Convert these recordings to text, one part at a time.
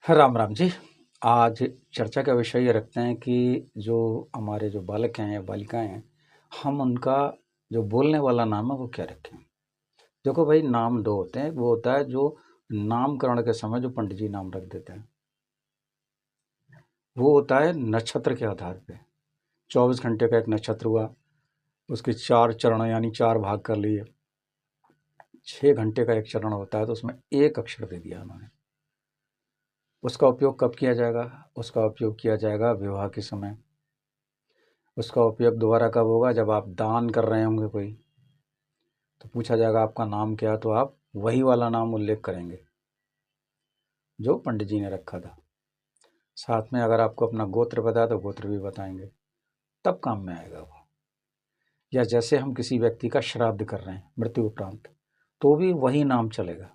राम राम जी। आज चर्चा का विषय ये रखते हैं कि जो हमारे जो बालक हैं या बालिकाएं हैं, हम उनका जो बोलने वाला नाम है वो क्या रखें। देखो भाई, नाम दो होते हैं। वो होता है जो नामकरण के समय जो पंडित जी नाम रख देते हैं, वो होता है नक्षत्र के आधार पे। 24 घंटे का एक नक्षत्र हुआ, उसके 4 चरण यानी 4 भाग कर लिए। 6 घंटे का एक चरण होता है, तो उसमें एक अक्षर दे दिया उन्होंने। उसका उपयोग कब किया जाएगा? उसका उपयोग किया जाएगा विवाह के समय। उसका उपयोग दोबारा कब होगा? जब आप दान कर रहे होंगे कोई, तो पूछा जाएगा आपका नाम क्या है, तो आप वही वाला नाम उल्लेख करेंगे जो पंडित जी ने रखा था। साथ में अगर आपको अपना गोत्र बताया तो गोत्र भी बताएंगे, तब काम में आएगा वो। या जैसे हम किसी व्यक्ति का श्राद्ध कर रहे हैं मृत्यु उपरांत, तो भी वही नाम चलेगा।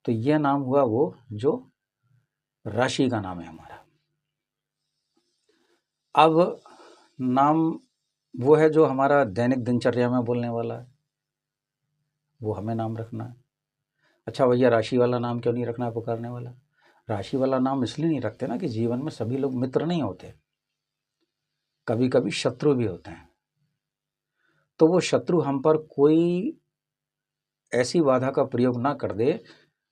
तो यह नाम हुआ वो जो राशि का नाम है हमारा। अब नाम वो है जो हमारा दैनिक दिनचर्या में बोलने वाला है, वो हमें नाम रखना है। अच्छा भैया, राशि वाला नाम क्यों नहीं रखना है पुकारने वाला? राशि वाला नाम इसलिए नहीं रखते ना कि जीवन में सभी लोग मित्र नहीं होते, कभी कभी शत्रु भी होते हैं। तो वो शत्रु हम पर कोई ऐसी बाधा का प्रयोग ना कर दे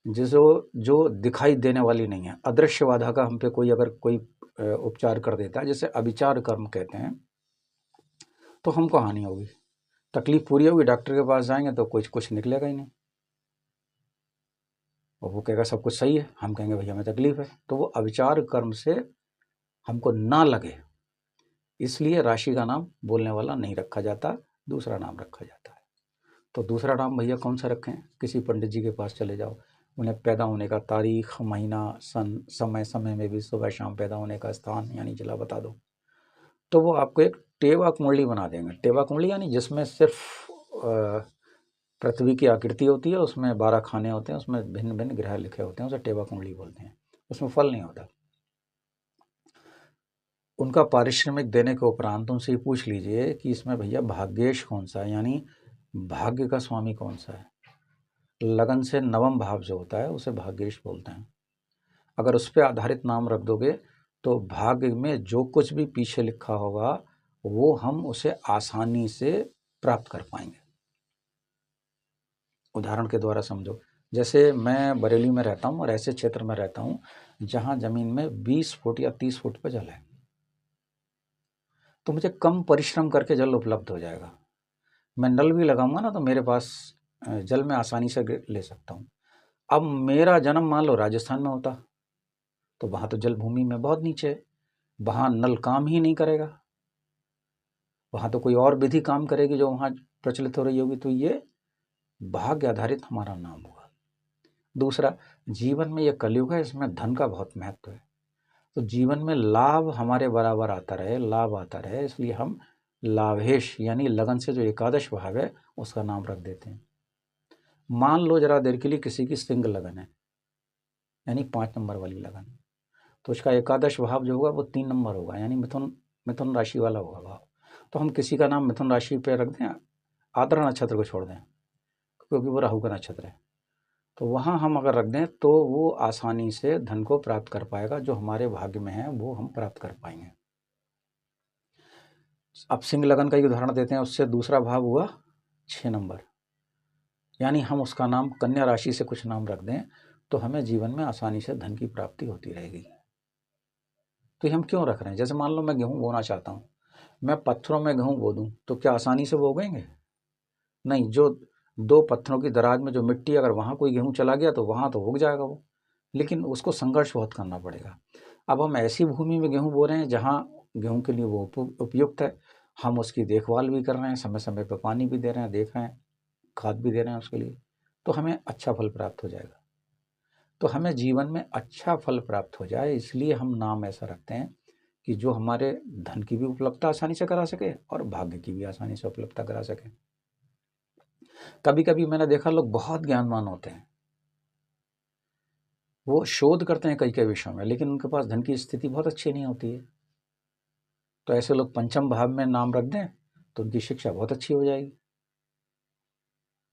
जिसो जो दिखाई देने वाली नहीं है। अदृश्य बाधा का हम पे कोई अगर कोई उपचार कर देता है, जैसे अभिचार कर्म कहते हैं, तो हमको हानि होगी, तकलीफ पूरी होगी। डॉक्टर के पास जाएंगे तो कुछ कुछ निकलेगा ही नहीं, और वो कहेगा सब कुछ सही है, हम कहेंगे भैया हमें तकलीफ है। तो वो अविचार कर्म से हमको ना लगे, इसलिए राशि का नाम बोलने वाला नहीं रखा जाता, दूसरा नाम रखा जाता है। तो दूसरा नाम भैया कौन सा रखें? किसी पंडित जी के पास चले जाओ, उन्हें पैदा होने का तारीख, महीना, सन, समय, समय में भी सुबह शाम पैदा होने का स्थान यानी जिला बता दो, तो वो आपको एक टेवा कुंडली बना देंगे। टेवा कुंडली यानी जिसमें सिर्फ पृथ्वी की आकृति होती है, उसमें 12 खाने होते हैं, उसमें भिन्न भिन्न ग्रह लिखे होते हैं, उसे टेवा कुंडली बोलते हैं। उसमें फल नहीं होता। उनका पारिश्रमिक देने के उपरांत उनसे ये पूछ लीजिए कि इसमें भैया भाग्येश कौन सा है, यानी भाग्य का स्वामी कौन सा है। लगन से नवम भाव जो होता है उसे भाग्येश बोलते हैं। अगर उस पर आधारित नाम रख दोगे तो भाग्य में जो कुछ भी पीछे लिखा होगा वो हम उसे आसानी से प्राप्त कर पाएंगे। उदाहरण के द्वारा समझो, जैसे मैं बरेली में रहता हूँ और ऐसे क्षेत्र में रहता हूँ जहाँ जमीन में 20 फुट या 30 फुट पर जल है, तो मुझे कम परिश्रम करके जल उपलब्ध हो जाएगा। मैं नल भी लगाऊंगा ना तो मेरे पास जल में आसानी से ले सकता हूँ। अब मेरा जन्म मान लो राजस्थान में होता, तो वहाँ तो जल भूमि में बहुत नीचे है, वहाँ नल काम ही नहीं करेगा, वहाँ तो कोई और विधि काम करेगी जो वहाँ प्रचलित हो रही होगी। तो ये भाग्य आधारित हमारा नाम हुआ। दूसरा, जीवन में ये कलयुग है, इसमें धन का बहुत महत्व है। तो जीवन में लाभ हमारे बराबर आता रहे, लाभ आता रहे, इसलिए हम लाभेश यानी लगन से जो एकादश भाव है उसका नाम रख देते हैं। मान लो जरा देर के लिए किसी की सिंह लगन है, यानी 5 नंबर वाली लगन, तो उसका एकादश भाव जो होगा वो 3 नंबर होगा, यानी मिथुन, मिथुन राशि वाला होगा भाव। तो हम किसी का नाम मिथुन राशि पे रख दें, आद्रा नक्षत्र को छोड़ दें क्योंकि वो राहु का नक्षत्र है, तो वहाँ हम अगर रख दें तो वो आसानी से धन को प्राप्त कर पाएगा। जो हमारे भाग्य में है वो हम प्राप्त कर पाएंगे। अब सिंह लगन का ही उदाहरण देते हैं, उससे दूसरा भाव हुआ 6 नंबर, यानी हम उसका नाम कन्या राशि से कुछ नाम रख दें तो हमें जीवन में आसानी से धन की प्राप्ति होती रहेगी। तो ये हम क्यों रख रहे हैं? जैसे मान लो मैं गेहूँ बोना चाहता हूँ, मैं पत्थरों में गेहूँ बो दूँ तो क्या आसानी से वो उगेंगे? नहीं। जो 2 पत्थरों की दराज में जो मिट्टी, अगर वहाँ कोई गेहूँ चला गया तो वहाँ तो उग जाएगा वो, लेकिन उसको संघर्ष बहुत करना पड़ेगा। अब हम ऐसी भूमि में गेहूँ बो रहे हैं जहाँ गेहूँ के लिए वो उपयुक्त है, हम उसकी देखभाल भी कर रहे हैं, समय समय पर पानी भी दे रहे हैं, देख रहे हैं, खाद भी दे रहे हैं उसके लिए, तो हमें अच्छा फल प्राप्त हो जाएगा। तो हमें जीवन में अच्छा फल प्राप्त हो जाए, इसलिए हम नाम ऐसा रखते हैं कि जो हमारे धन की भी उपलब्धता आसानी से करा सके और भाग्य की भी आसानी से उपलब्धता करा सके। कभी कभी मैंने देखा लोग बहुत ज्ञानवान होते हैं, वो शोध करते हैं कई कई विषयों में, लेकिन उनके पास धन की स्थिति बहुत अच्छी नहीं होती है। तो ऐसे लोग पंचम भाव में नाम रख दें तो उनकी शिक्षा बहुत अच्छी हो जाएगी।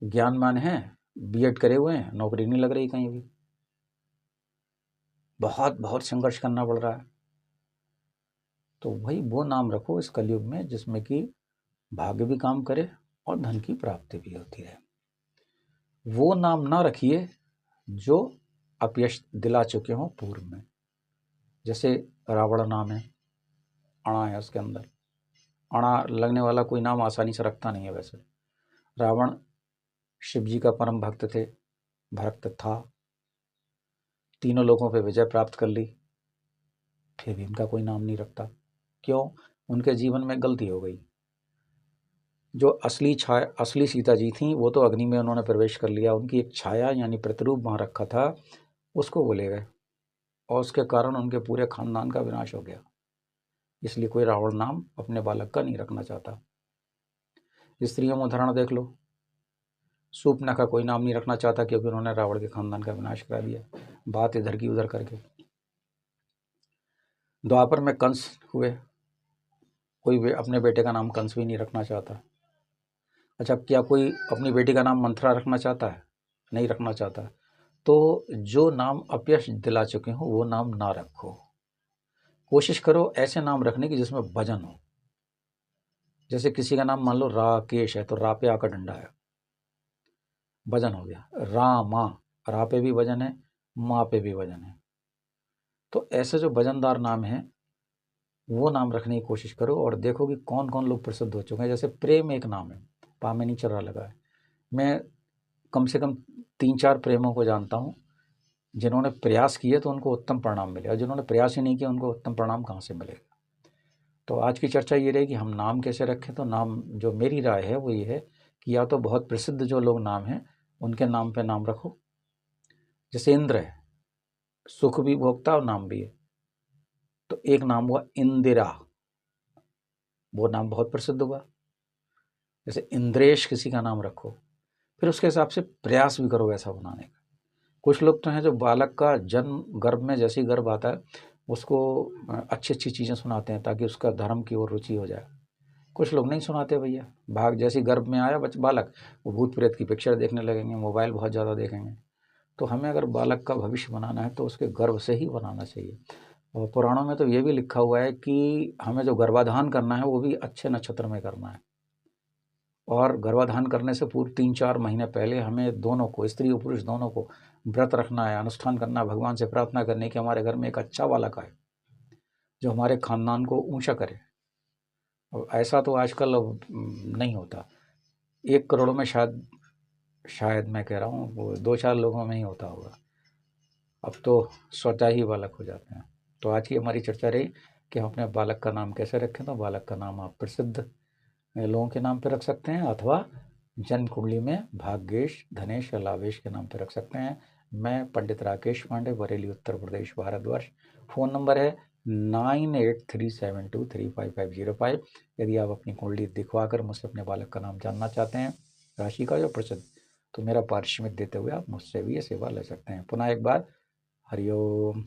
ज्ञानवान हैं, बीएड करे हुए हैं, नौकरी नहीं लग रही कहीं भी। बहुत बहुत संघर्ष करना पड़ रहा है, तो वही वो नाम रखो इस कलयुग में जिसमें कि भाग्य भी काम करे और धन की प्राप्ति भी होती है। वो नाम ना रखिए जो अपयश दिला चुके हों पूर्व में। जैसे रावण नाम है, अणा है उसके अंदर, अणा लगने वाला कोई नाम आसानी से रखता नहीं है। वैसे रावण शिव जी का परम भक्त थे, भक्त था, तीनों लोगों पे विजय प्राप्त कर ली, फिर भी इनका कोई नाम नहीं रखता। क्यों? उनके जीवन में गलती हो गई। जो असली सीता जी थी वो तो अग्नि में उन्होंने प्रवेश कर लिया, उनकी एक छाया यानी प्रतिरूप वहाँ रखा था, उसको वो ले गए और उसके कारण उनके पूरे खानदान का विनाश हो गया। इसलिए कोई रावण नाम अपने बालक का नहीं रखना चाहता। स्त्रियों में उदाहरण देख लो, सूपना का कोई नाम नहीं रखना चाहता क्योंकि उन्होंने रावण के खानदान का विनाश करा दिया, बात इधर की उधर करके। द्वापर में कंस हुए, कोई अपने बेटे का नाम कंस भी नहीं रखना चाहता। अच्छा, क्या कोई अपनी बेटी का नाम मंथरा रखना चाहता है? नहीं रखना चाहता। तो जो नाम अपयश दिला चुके हो वो नाम ना रखो। कोशिश करो ऐसे नाम रखने की जिसमें वजन हो। जैसे किसी का नाम मान लो राकेश है तो रा पे आकर डंडा है, वजन हो गया। रामा, रा पे भी वजन है, माँ पे भी वजन है। तो ऐसे जो वजनदार नाम है वो नाम रखने की कोशिश करो और देखो कि कौन कौन लोग प्रसिद्ध हो चुके हैं। जैसे प्रेम एक नाम है, पा में नहीं चढ़ा लगा है। मैं कम से कम 3-4 प्रेमों को जानता हूँ जिन्होंने प्रयास किए तो उनको उत्तम परिणाम मिले, और जिन्होंने प्रयास ही नहीं किया उनको उत्तम परिणाम कहाँ से मिलेगा। तो आज की चर्चा ये रहेगी हम नाम कैसे रखें। तो नाम, जो मेरी राय है वो ये है कि या तो बहुत प्रसिद्ध जो लोग नाम हैं उनके नाम पे नाम रखो। जैसे इंद्र है, सुख भी भोगता और नाम भी है, तो एक नाम हुआ इंदिरा, वो नाम बहुत प्रसिद्ध हुआ। जैसे इंद्रेश किसी का नाम रखो, फिर उसके हिसाब से प्रयास भी करो वैसा बनाने का। कुछ लोग तो हैं जो बालक का जन्म गर्भ में जैसे ही गर्भ आता है उसको अच्छी अच्छी चीज़ें सुनाते हैं ताकि उसका धर्म की ओर रुचि हो जाए। कुछ लोग नहीं सुनाते भैया, भाग जैसे ही गर्भ में आया बालक, वो भूत प्रेत की पिक्चर देखने लगेंगे, मोबाइल बहुत ज़्यादा देखेंगे। तो हमें अगर बालक का भविष्य बनाना है तो उसके गर्भ से ही बनाना चाहिए। और पुराणों में तो ये भी लिखा हुआ है कि हमें जो गर्भाधान करना है वो भी अच्छे नक्षत्र में करना है, और गर्भाधान करने से पूर्व 3-4 महीने पहले हमें दोनों को, स्त्री और पुरुष दोनों को, व्रत रखना है, अनुष्ठान करना है, भगवान से प्रार्थना करने की हमारे घर में एक अच्छा बालक आए जो हमारे खानदान को ऊंचा करे। और ऐसा तो आजकल नहीं होता। 1 करोड़ में शायद मैं कह रहा हूँ वो 2-4 लोगों में ही होता होगा। अब तो स्वतः ही बालक हो जाते हैं। तो आज की हमारी चर्चा रही कि हम अपने बालक का नाम कैसे रखें। तो बालक का नाम आप प्रसिद्ध लोगों के नाम पर रख सकते हैं अथवा जन्म कुंडली में भाग्येश, धनेश या लाभेश के नाम पर रख सकते हैं। मैं पंडित राकेश पांडे, बरेली, उत्तर प्रदेश, भारतवर्ष। फ़ोन नंबर है 9837235505। यदि आप अपनी कुंडली दिखवाकर मुझसे अपने बालक का नाम जानना चाहते हैं, राशि का या प्रसिद्ध, तो मेरा पारिश्रमिक देते हुए आप मुझसे भी ये सेवा ले सकते हैं। पुनः एक बार हरिओम।